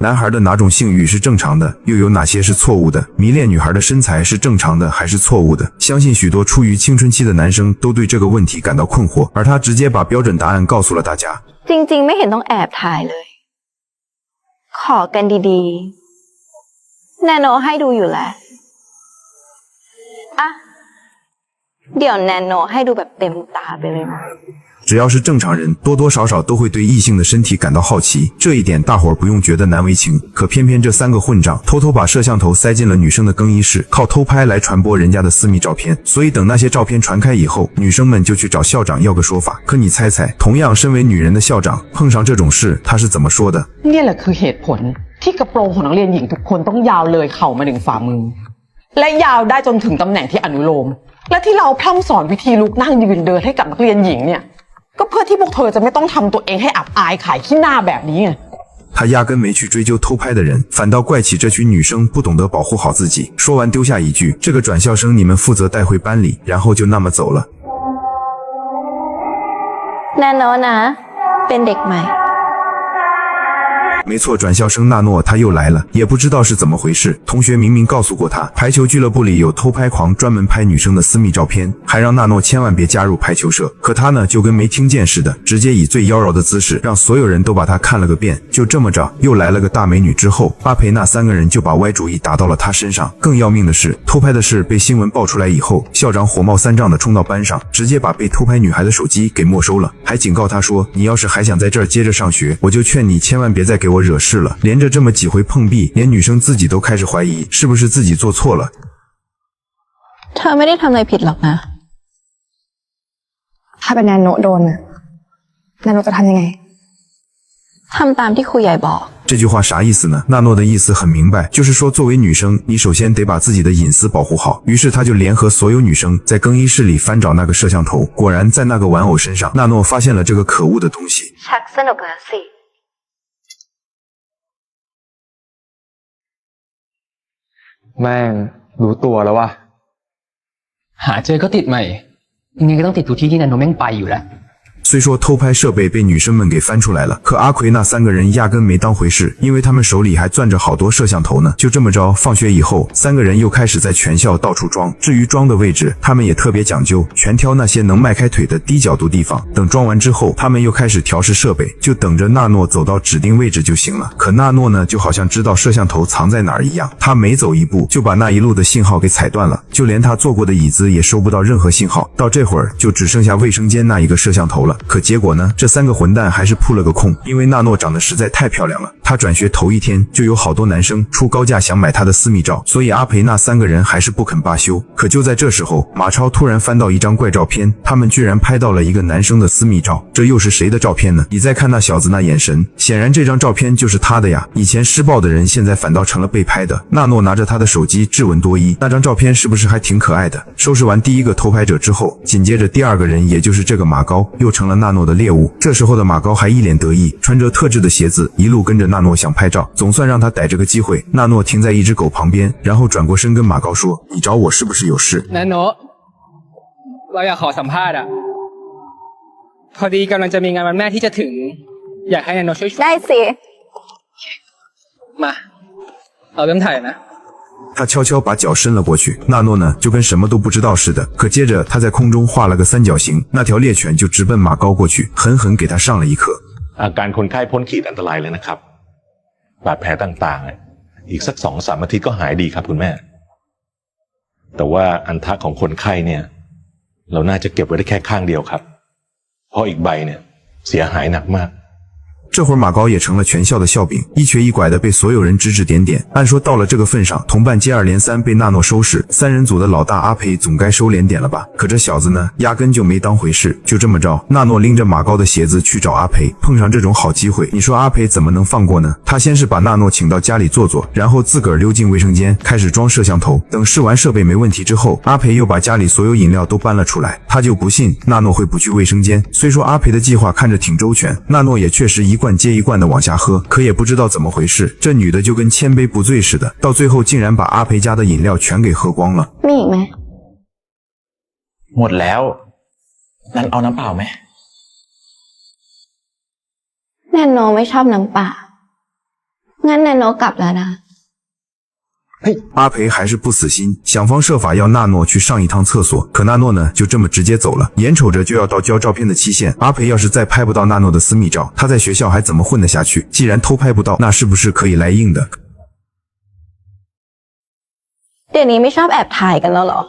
男孩的哪种性欲是正常的，又有哪些是错误的？迷恋女孩的身材是正常的还是错误的？相信许多处于青春期的男生都对这个问题感到困惑，而他直接把标准答案告诉了大家。จริงๆไม่เห็นต้องแอบถ่ายเลย ขอกันดีๆ แนโนให้ดูอยู่แล้วอ่ะเดี๋ยวแนโนให้ดูแบบเต็มตาไปเลยนะ只要是正常人，多多少少都会对异性的身体感到好奇，这一点大伙儿不用觉得难为情。可偏偏这三个混账偷偷把摄像头塞进了女生的更衣室，靠偷拍来传播人家的私密照片。所以等那些照片传开以后，女生们就去找校长要个说法。可你猜猜，同样身为女人的校长碰上这种事，他是怎么说的？นี่แหละคือเหตุผลที่กระโปรงของนักเรียนหญิงทุกคนต้องยาวเลยเข่ามาถึงฝ่ามือและยาวได้จนถึงตำแหน่งที่อนุโลมและที่เราพร่ำสอนวิธีลุกนั่งยืนเดินให้กับนักเรียนหญิงเนี่ยก็เพื่อที่พวกเธอจะไม่ต้องทำตัวเองให้อับอายขายขี้หน้าแบบนี้ไง他压根没去追究偷拍的人，反倒怪起这群女生不懂得保护好自己。说完丢下一句：“这个转校生你们负责带回班里。”然后就那么走了。แนโนนะเป็นเด็กใหม่没错，转校生纳诺他又来了，也不知道是怎么回事。同学明明告诉过他，排球俱乐部里有偷拍狂，专门拍女生的私密照片，还让纳诺千万别加入排球社。可他呢，就跟没听见似的，直接以最妖娆的姿势，让所有人都把他看了个遍。就这么着，又来了个大美女之后，阿培那三个人就把歪主意打到了他身上。更要命的是，偷拍的事被新闻爆出来以后，校长火冒三丈的冲到班上，直接把被偷拍女孩的手机给没收了，还警告他说：“你要是还想在这儿接着上学，我就劝你千万别再给我惹事了。”连着这么几回碰壁，连女生自己都开始怀疑是不是自己做错了。เธอไม่ได้ทำอะไรผิดหรอกนะถ้าเป็นแนโนโดนแนโนจะทำยังไงทำตามที่ครูใหญ่บอก这句话啥意思呢？纳诺的意思很明白，就是说作为女生，你首先得把自己的隐私保护好。于是他就联合所有女生在更衣室里翻找那个摄像头，果然在那个玩偶身上，纳诺发现了这个可恶的东西。ชักสนุกแล้วสิแม่งรู้ตัวแล้วว่าหาเจอก็ติดใหม่ยังไงก็ต้องติดทุกที่ที่แนโนแม่งไปอยู่แล้ว虽说偷拍设备被女生们给翻出来了，可阿奎那三个人压根没当回事，因为他们手里还攥着好多摄像头呢。就这么着，放学以后，三个人又开始在全校到处装。至于装的位置，他们也特别讲究，全挑那些能迈开腿的低角度地方。等装完之后，他们又开始调试设备，就等着纳诺走到指定位置就行了。可纳诺呢，就好像知道摄像头藏在哪儿一样，他每走一步就把那一路的信号给踩断了，就连他坐过的椅子也收不到任何信号。到这会儿，就只剩下卫生间那一个摄像头了。可结果呢？这三个混蛋还是扑了个空，因为纳诺长得实在太漂亮了。他转学头一天就有好多男生出高价想买他的私密照，所以阿培那三个人还是不肯罢休。可就在这时候，马超突然翻到一张怪照片，他们居然拍到了一个男生的私密照，这又是谁的照片呢？你再看那小子那眼神，显然这张照片就是他的呀。以前施暴的人现在反倒成了被拍的。纳诺拿着他的手机质问多伊，那张照片是不是还挺可爱的？收拾完第一个偷拍者之后，紧接着第二个人也就是这个马高又成了纳诺的猎物。这时候的马高还一脸得意，穿着特制的鞋子，一路跟着纳诺想拍照，总算让他逮着个机会。纳诺停在一只狗旁边，然后转过身跟马高说：“你找我是不是有事？”แนโนเราอยากขอสัมภาษณ์พอดีกำลังจะมีงานวันแม่ที่จะถึงอยากให้แนโนช่วยได้สิมาเอาเริ่มถ่ายนะ他悄悄把脚伸了过去，纳诺呢就跟什么都不知道似的。可接着他在空中画了个三角形，那条猎犬就直奔马高过去，狠狠给他上了一课。อาการคนไข้พ้นขีดอันตรายเลยนะครับบาดแผลต่างๆอีกสัก2-3 อาทิตย์ก็หายดีครับคุณแม่แต่ว่าอันทะของคนไข้เนี่ยเราน่าจะเก็บไว้ได้แค่ข้างเดียวครับเพราะอีกใบเนี่ยเสียหายหนักมาก这会儿马高也成了全校的笑柄，一瘸一拐的被所有人指指点点。按说到了这个份上，同伴接二连三被纳诺收拾，三人组的老大阿培总该收敛点了吧？可这小子呢，压根就没当回事。就这么着，纳诺拎着马高的鞋子去找阿培，碰上这种好机会，你说阿培怎么能放过呢？他先是把纳诺请到家里坐坐，然后自个儿溜进卫生间开始装摄像头。等试完设备没问题之后，阿培又把家里所有饮料都搬了出来。他就不信纳诺会不去卫生间。虽说阿培的计划看着挺周全，纳诺也确实一罐接一罐的往下喝，可也不知道怎么回事，这女的就跟千杯不醉似的，到最后竟然把阿培家的饮料全给喝光了。มีอีกไหมหมดแล้วงั้นเอาน้ำเปล่าไหมแนโนไม่ชอบน้ำเปล่า งั้นแนโนกลับแล้วนะ 阿培还是不死心，想方设法要纳诺去上一趟厕所。可纳诺呢，就这么直接走了。眼瞅着就要到交照片的期限，阿培要是再拍不到纳诺的私密照，他在学校还怎么混得下去？既然偷拍不到，那是不是可以来硬的？ เดี๋ยวนี้ไม่ชอบแอบถ่ายกันแล้วเหรอ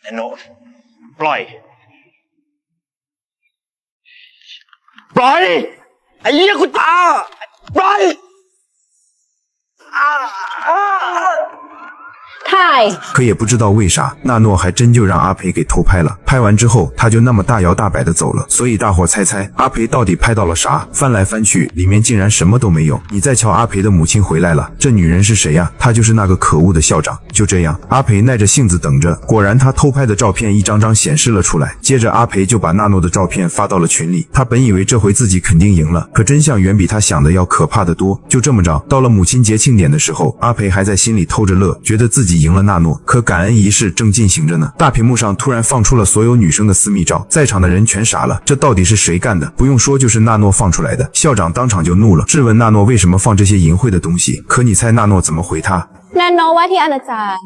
ไอ้โนปล่อย ปล่อย ไอ้เหี้ยคุณตา ปล่อย ถ่าย 可也不知道为啥，纳诺还真就让阿培给偷拍了。拍完之后，他就那么大摇大摆的走了。所以大伙猜猜，阿培到底拍到了啥？翻来翻去，里面竟然什么都没有。你再瞧，阿培的母亲回来了，这女人是谁呀？她就是那个可恶的校长。就这样，阿培耐着性子等着。果然，他偷拍的照片一张张显示了出来。接着，阿培就把纳诺的照片发到了群里。他本以为这回自己肯定赢了，可真相远比他想的要可怕的多。就这么着，到了母亲节庆典的时候，阿培还在心里偷着乐，觉得自己赢了纳诺。可感恩仪式正进行着呢，大屏幕上突然放出了所有女生的私密照，在场的人全傻了，这到底是谁干的？不用说，就是纳诺放出来的。校长当场就怒了，质问纳诺为什么放这些淫秽的东西。可你猜纳诺怎么回他？ แนโนว่าที่อนาจาร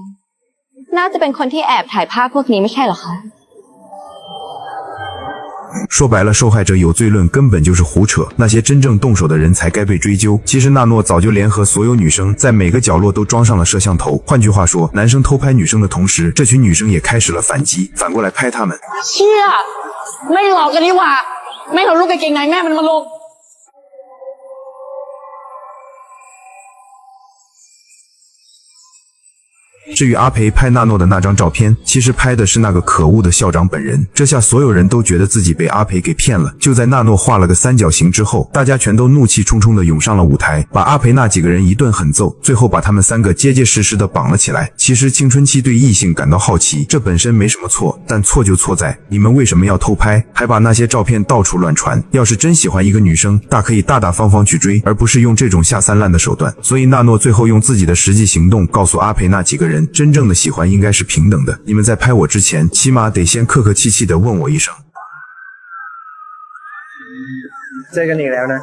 น่าจะเป็นคนที่แอบถ่ายภาพพวกนี้ไม่ใช่เหรอคะ 说白了，受害者有罪论根本就是胡扯，那些真正动手的人才该被追究。其实纳诺早就联合所有女生，在每个角落都装上了摄像头。换句话说，男生偷拍女生的同时，这群女生也开始了反击，反过来拍他们。 เชี่ยไม่หลอกกันนี่หว่าไม่เอาลูกกางเกงในแม่มันมาลง 至于阿培拍纳诺的那张照片，其实拍的是那个可恶的校长本人。这下所有人都觉得自己被阿培给骗了。就在纳诺画了个三角形之后，大家全都怒气冲冲地涌上了舞台，把阿培那几个人一顿狠揍，最后把他们三个结结实实地绑了起来。其实青春期对异性感到好奇，这本身没什么错，但错就错在你们为什么要偷拍，还把那些照片到处乱传。要是真喜欢一个女生，大可以大大方方去追，而不是用这种下三滥的手段。所以纳诺最后用自己的实际行动告诉阿培那几个人，真正的喜欢应该是平等的。你们在拍我之前，起码得先客客气气地问我一声。เจอกันอีกแล้วนะ